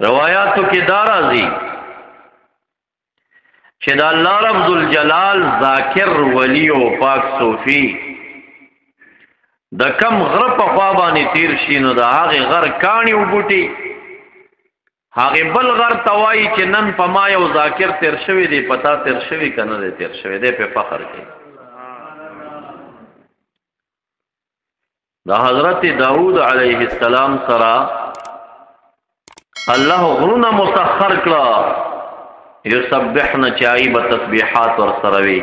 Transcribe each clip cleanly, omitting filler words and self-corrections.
روایاتو کې دا راځي چې د الله رب ذوالجلال ذاکر ولی او پاک صوفی د کم غره په خوا باندې تیر شي نو د هغه غر کاڼي وبوټي هغه بل غر توای چې نن په ما یو ذاکر تیر شوی دی پتا تیر شوی کنه دی تیر شوی دی په فخر کوي دا حضرت داود علیه السلام سره الله غرونه مسخر کړه یسبحن چای به تسبیحات ور سره وی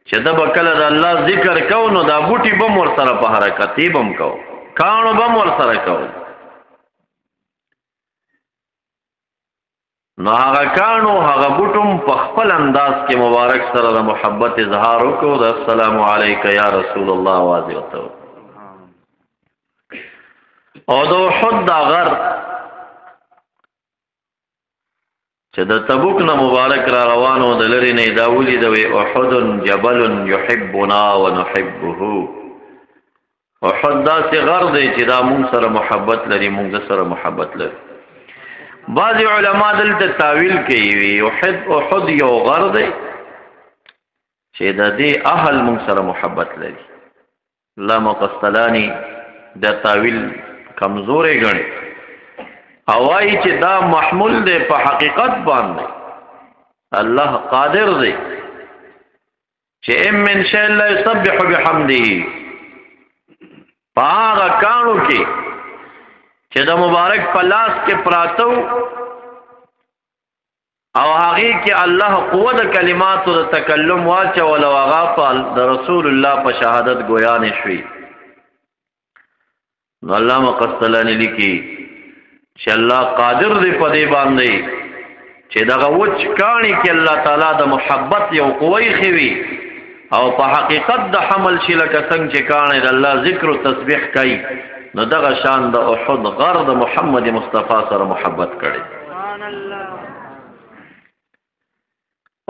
چې دا بکله د الله ذکر کو نو دا بوټي بم ور سره په حرکت بم کو کانو بم ور سره کو نو هغه کانو هغه بوټم په خپل انداز کې مبارک سره د محبت اظهار وکړو د السلام علیک یا رسول الله واځي وته او دو حد دا غر چې د تبوک نه مبارک را روانو د لری نه داولی دوی احد جبل يحبنا ونحبه احد دا سی غر دی چې دا مونږ سره محبت لري مونږ سره محبت لري بعض علما دلته تاویل کوي احد یو غر دی چې د دې اهل مونږ سره محبت لري علامه قسطلانی دا تاویل کمزورې غني اوای چې دا محمول دی په حقیقت باندې الله قادر دی چې ام من شاء الله يسبح بحمده پاغه کانو کې چې د مبارک پلاس کې پراتو او هغه کې الله قوت کلمات او تکلم واچو ولو غافل د رسول الله په شهادت گویا نشوي نو علامه قسطلانی لیکي چې الله قادر دی په دې باندې چې دغه وچ کانی کې الله تعالی د محبت یو قوی خوي او په حقیقت د حمل شي لکه څنګه چې کانی د الله ذکر او تسبیح کوي نو دغه شان د احد غر د محمد مصطفی سره محبت کړي سبحان الله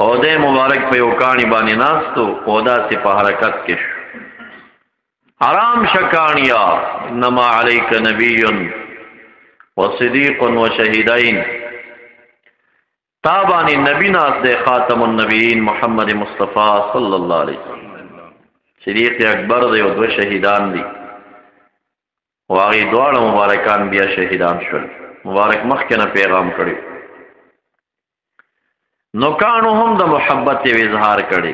او دې مبارک په یو کانی باندې ناستو او داسې په حرکت کې حرام شکانیا انما علیک نبی وصدیق وشهیدین تابانی نبی ناس دے خاتم النبیین محمد مصطفی صلی اللہ علیہ وسلم صدیق اکبر دے و دو شہیدان دی واغی دوار مبارکان بیا شہیدان شل مبارک مخکنا پیغام کری نو کانو هم دا محبت اظہار کری